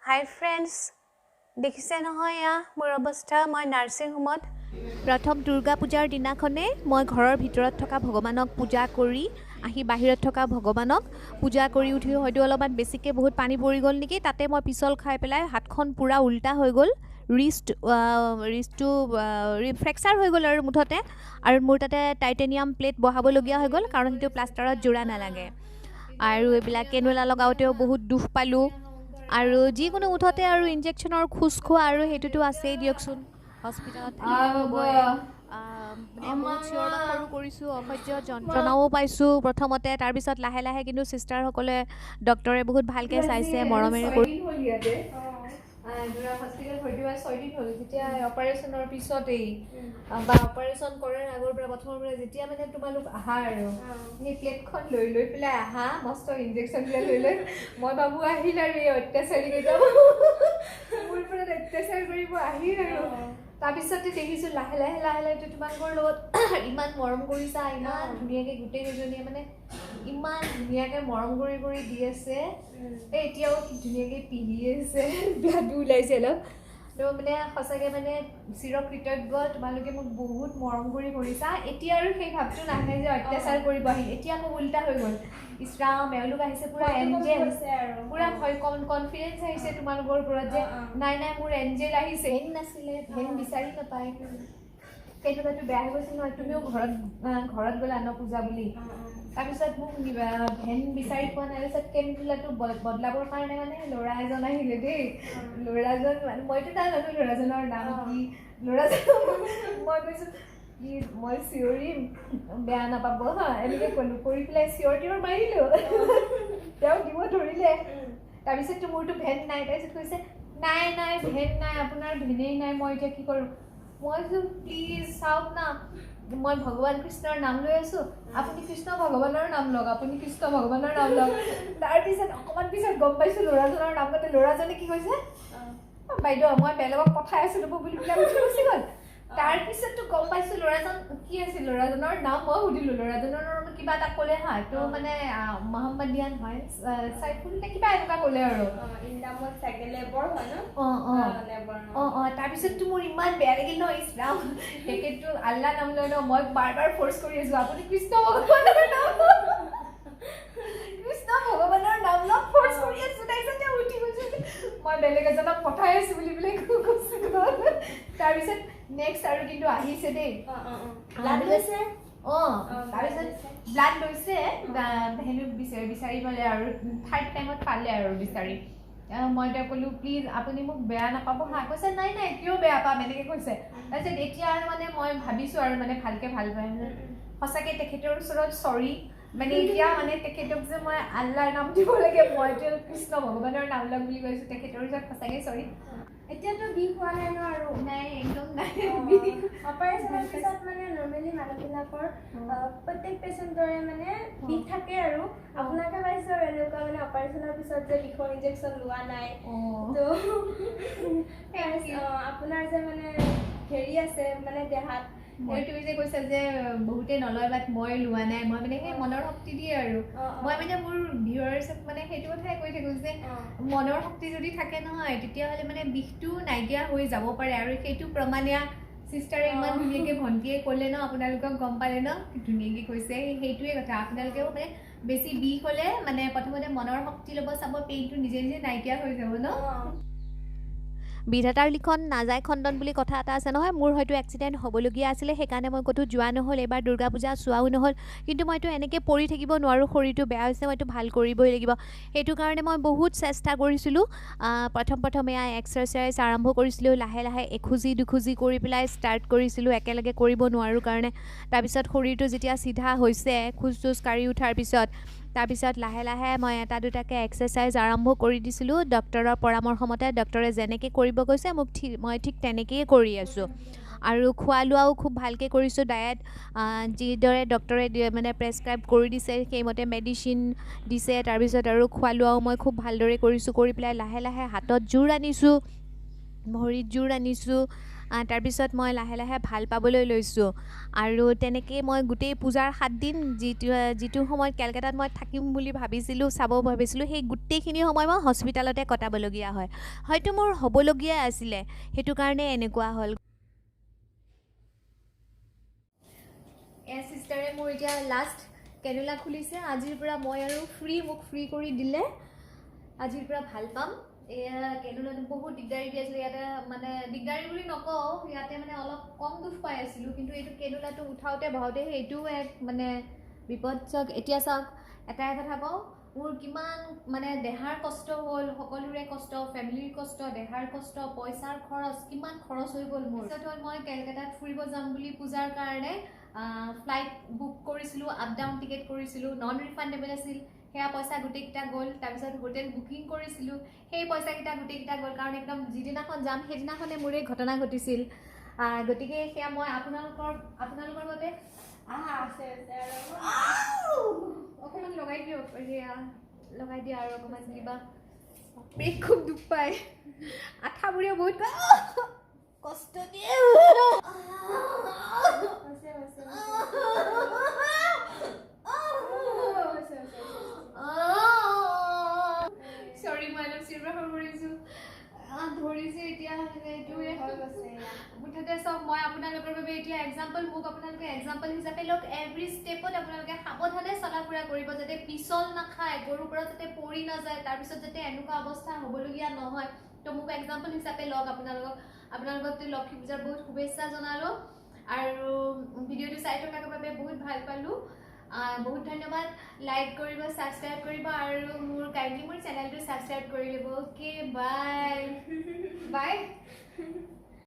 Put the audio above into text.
হাই friends, দেখিছে নহয় এয়া মোৰ অৱস্থা। মই নাৰ্ছিং হোমত প্ৰথম দুৰ্গা পূজাৰ দিনাখনে মই ঘৰৰ ভিতৰত থকা ভগৱানক পূজা কৰি আহি বাহিৰত থকা ভগৱানক পূজা কৰি উঠি হয়তো অলপমান বেছিকৈ বহুত পানী পৰি গ'ল নেকি, তাতে মই পিছল খাই পেলাই হাতখন পূৰা উল্টা হৈ গ'ল। ৰিষ্টটো ফ্ৰেকচাৰ হৈ গ'ল আৰু মুঠতে, আৰু মোৰ তাতে টাইটেনিয়াম প্লেট বহাবলগীয়া হৈ গ'ল কাৰণ সেইটো প্লাষ্টাৰত জোৰা নালাগে। আৰু এইবিলাক কেনুলা লগাওঁতেও বহুত দুখ পালোঁ। আৰু যিকোনো মুঠতে আৰু ইনজেকশ্যনৰ খোজ খোৱা আৰু সেইটোতো আছেই দিয়কচোন। হস্পিটেলত মানে বহুত চিঞৰ বাখৰো কৰিছোঁ, অসহ্য যন্ত্ৰণাও পাইছোঁ প্ৰথমতে। তাৰপিছত লাহে লাহে কিন্তু চিষ্টাৰসকলে ডক্টৰে বহুত ভালকৈ চাইছে, মৰমেৰে হস্পিটেল ভৰ্তি হোৱা 6 দিন হ'ল। যেতিয়া অপাৰেশ্যনৰ পিছতেই বা অপাৰেশ্যন কৰাৰ আগৰ পৰা প্ৰথমৰ পৰা যেতিয়া মানে তোমালোক আহা আৰু সেই প্লেটখন লৈ লৈ পেলাই আহা, মস্ত ইনজেকশ্যন লৈ মই ভাবোঁ আহিল আৰু এই অত্যাচাৰী কেইটা মোৰ ওপৰত অত্যাচাৰ কৰিব আহিল আৰু তাৰপিছতে দেখিছোঁ লাহে লাহে তোমালোকৰ লগত ইমান মৰম কৰিছা, ইমান ধুনীয়াকৈ গোটেই কেইজনীয়ে মানে ইমান ধুনীয়াকৈ মৰম কৰি দি আছে। এতিয়াও ধুনীয়াকৈ পিন্ধি আছে, ব্লাডো ওলাইছে অলপ। তো মানে সঁচাকৈ মানে চিৰকৃতজ্ঞ, তোমালোকে মোক বহুত মৰম কৰিছা। এতিয়া আৰু সেই ভাৱটো নাহে যে অত্যাচাৰ কৰিব আহিল, এতিয়া মোক উল্টা হৈ গ'ল। ইছৰাম, এওঁলোক আহিছে পূৰা এঞ্জেল, পূৰা কনফিডেঞ্চ আহিছে তোমালোকৰ ওপৰত যে নাই মোৰ এঞ্জেল আহিছে। ভেন নাছিলে, ভেন বিচাৰি নাপায়। কেনেকুৱাটো বেয়া হৈ গৈছিল নহয়, তুমিও ঘৰত গ'লা ন পূজা বুলি। তাৰপিছত মোক ভেন বিচাৰি পোৱা নাই। তাৰপিছত কেনকুলাটো বদলাবৰ কাৰণে মানে ল'ৰা এজন আহিলে দেই। ল'ৰাজন মানে মইতো নাজানো ল'ৰাজনৰ নাম কি। ল'ৰাজন মই কৈছোঁ কি মই চিঞৰিম, বেয়া নাপাব হা, এনেকৈ ক'লোঁ। কৰি পেলাই চিঞৰ মাৰিলোঁ, তেওঁ দিব ধৰিলে। তাৰপিছততো মোৰতো ভেন নাই। তাৰপিছত কৈছে নাই ভেন নাই, আপোনাৰ ভেনেই নাই, মই এতিয়া কি কৰোঁ? মই কৈছোঁ প্লিজ চাওক না, মই ভগৱান কৃষ্ণৰ নাম লৈ আছোঁ, আপুনি কৃষ্ণ ভগৱানৰ নাম লওক, তাৰপিছত অকণমান পিছত গম পাইছোঁ ল'ৰাজনৰ নাম মাতে। ল'ৰাজনে কি কৈছে, বাইদেউ মই বেলেগক পঠাই আছোঁ ৰ'ব বুলি পেলাই উঠি গুচি গ'ল। তাৰপিছততো গম পাইছোঁ ল'ৰাজন কি আছিল, ল'ৰাজনৰ নাম মই সুধিলোঁ। ল'ৰাজনৰ কিবা এটা ক'লে হা, তো মানে মহম্মদিয়ান হয়, চাইফুল নে কিবা এনেকুৱা ক'লে আৰু তাৰপিছততো মোৰ ইমান বেয়া লাগিল ন। ইছৰাম, তেখেতটো আল্লাহ নাম লয় ন, মই বাৰ ফ'ৰ্চ কৰি আছোঁ আপুনি কৃষ্ণ ভগৱানৰ নাম লওক ফ'ৰ্চ কৰি আছোঁ। তাৰপিছত তেওঁ উঠি গৈছে, মই বেলেগ এজনক পঠাই আছোঁ বুলি পেলাই গুচি গ'ল। তাৰপিছত নেক্সট আৰু কিন্তু আহিছে দেই, তাৰপিছত ব্লাড লৈছে, হেনো বিচাৰি পালে আৰু থাৰ্ড টাইমত পালে আৰু বিচাৰি। মই তেওঁক ক'লোঁ প্লিজ আপুনি মোক বেয়া নাপাব হা। কৈছে নাই কিয় বেয়া পাম, এনেকৈ কৈছে। তাৰপিছত এতিয়া আৰু মানে মই ভাবিছোঁ আৰু মানে ভালকৈ ভাল পাই সঁচাকৈ তেখেতৰ ওচৰত চৰি। মানে এতিয়া মানে তেখেতক যে মই আল্লাৰ নাম দিব লাগে, মইতো কৃষ্ণ ভগৱানৰ নাম লওক বুলি কৈছোঁ। তেখেতৰ ওচৰত সঁচাকৈ চৰি। এতিয়াতো বিষ হোৱা নাই ন? আৰু নাই, একদম নাই। অপাৰেশ্যনৰ পিছত মানে নৰ্মেলি মানুহবিলাকৰ প্ৰত্যেক পেচেণ্টৰে মানে বিষ থাকে আৰু আপোনাকে পাইছোঁ আৰু এনেকুৱা মানে অপাৰেশ্যনৰ পিছত যে বিষৰ ইনজেকশ্যন লোৱা নাই। তো আপোনাৰ যে মানে হেৰি আছে মানে দেহাত, তুমি যে কৈছা যে বহুতে নলয়, বাট মই লোৱা নাই। মই মানে সেই মনৰ শক্তি দিয়ে আৰু মই মানে মোৰ ভিউৱাৰ্ছক মানে সেইটো কথাই কৈ থাকোঁ যে মনৰ শক্তি যদি থাকে নহয়, তেতিয়াহ'লে মানে বিষটো নাইকিয়া হৈ যাব পাৰে। আৰু সেইটো প্ৰমাণীয়া চিষ্টাৰে ইমান ধুনীয়াকৈ ভণ্টিয়ে ক'লে ন, আপোনালোকক গম পালে ন, ধুনীয়াকৈ কৈছে। সেইটোৱে কথা, আপোনালোকেও মানে বেছি বিষ হ'লে মানে প্ৰথমতে মনৰ শক্তি ল'ব চাব, পেইনটো নিজে নাইকিয়া হৈ যাব ন। বিধাতাৰ লিখন নাযায় খণ্ডন বুলি কথা এটা আছে নহয়। মোৰ হয়তো এক্সিডেণ্ট হ'বলগীয়া আছিলে, সেইকাৰণে মই ক'তো যোৱা নহ'ল। এইবাৰ দুৰ্গা পূজা চোৱাও নহ'ল। কিন্তু মইতো এনেকৈ পৰি থাকিব নোৱাৰোঁ, শৰীৰটো বেয়া হৈছে, মইতো ভাল কৰিবই লাগিব। সেইটো কাৰণে মই বহুত চেষ্টা কৰিছিলোঁ। প্ৰথম এয়া এক্সাৰচাইজ আৰম্ভ কৰিছিলোঁ, লাহে লাহে এখোজি দুখোজি কৰি পেলাই ষ্টাৰ্ট কৰিছিলোঁ, একেলগে কৰিব নোৱাৰোঁ কাৰণে। তাৰপিছত শৰীৰটো যেতিয়া চিধা হৈছে, খোজ চোজ কাঢ়ি উঠাৰ পিছত, তাৰপিছত লাহে লাহে মই এটা দুটাকৈ এক্সাৰচাইজ আৰম্ভ কৰি দিছিলোঁ। ডক্টৰৰ পৰামৰ্শমতে ডক্টৰে যেনেকৈ কৰিব কৈছে মই ঠিক তেনেকৈয়ে কৰি আছোঁ। আৰু খোৱা লোৱাও খুব ভালকৈ কৰিছোঁ। ডায়েট যিদৰে ডক্টৰে মানে প্ৰেছক্ৰাইব কৰি দিছে সেইমতে মেডিচিন দিছে। তাৰপিছত আৰু খোৱা লোৱাও মই খুব ভালদৰে কৰিছোঁ। কৰি পেলাই লাহে লাহে হাতত জোৰ আনিছোঁ, ভৰিত জোৰ আনিছোঁ। তাৰপিছত মই লাহে লাহে ভাল পাবলৈ লৈছোঁ আৰু তেনেকৈ মই গোটেই পূজাৰ 7 দিন যিটো সময়ত কেলকাতাত মই থাকিম বুলি ভাবিছিলোঁ চাব ভাবিছিলোঁ সেই গোটেইখিনি সময় মই হস্পিটেলতে কটাবলগীয়া হয় হয়তো মোৰ হ'বলগীয়া আছিলে সেইটো কাৰণে এনেকুৱা হ'ল চিষ্টাৰে মোৰ এতিয়া লাষ্ট কেনুলা খুলিছে আজিৰ পৰা মই আৰু মোক ফ্ৰী কৰি দিলে আজিৰ পৰা ভাল পাম এয়া কেনুলাটো বহুত দিগদাৰী দি আছিলোঁ ইয়াতে মানে দিগদাৰী বুলি নকওঁ ইয়াতে মানে অলপ কম দুখ পাই আছিলোঁ কিন্তু এইটো কেনুলাটো উঠাওঁতে বহাওঁতে সেইটোও এক মানে বিপদ চাওক এতিয়া চাওক এটাই কথা কওঁ মোৰ কিমান মানে দেহাৰ কষ্ট হ'ল সকলোৰে কষ্ট ফেমিলিৰ কষ্ট দেহাৰ কষ্ট পইচাৰ খৰচ কিমান খৰচ হৈ গ'ল মোৰ পিছত হ'ল মই কেলকাতাত ফুৰিব যাম বুলি পূজাৰ কাৰণে ফ্লাইট বুক কৰিছিলোঁ আপ ডাউন টিকেট কৰিছিলোঁ নন ৰিফাণ্ডেবল আছিল সেয়া পইচা গোটেইকেইটা গ'ল তাৰপিছত হোটেল বুকিং কৰিছিলোঁ সেই পইচাকেইটা গোটেইকেইটা গ'ল কাৰণ একদম যিদিনাখন যাম সেইদিনাখনে মোৰ এই ঘটনা ঘটিছিল গতিকে সেয়া মই আপোনালোকৰ বাবে অকণমান লগাই দিয়ক সেয়া লগাই দিয়া আৰু অকণমান কিবা খুব দুখ পায় আঠাবোৰে বহুত কষ্ট দিয়ে সৰি মই অলপ চিৰবাখৰ কৰিছোঁ ধৰিছে এতিয়া এইটোৱে মুঠতে চব মই আপোনালোকৰ বাবে এতিয়া এক্সাম্পল মোক আপোনালোকে এক্সাম্পল হিচাপে লওক এভৰি ষ্টেপত আপোনালোকে সাৱধানে চলা ফুৰা কৰিব যাতে পিছল নাখায় গৰুৰ পৰা যাতে পৰি নাযায় তাৰপিছত যাতে এনেকুৱা অৱস্থা হ'বলগীয়া নহয় তো মোক এক্সাম্পল হিচাপে লওক আপোনালোকক লক্ষ্মী পূজাৰ বহুত শুভেচ্ছা জনালোঁ আৰু ভিডিঅ'টো চাই থকাৰ বাবে বহুত ভাল পালোঁ বহুত ধন্যবাদ লাইক কৰিব সাবস্ক্ৰাইব কৰিব আৰু মোৰ কাইণ্ডলি মোৰ চেনেলটো সাবস্ক্ৰাইব কৰি ল'ব অ'কে বাই বাই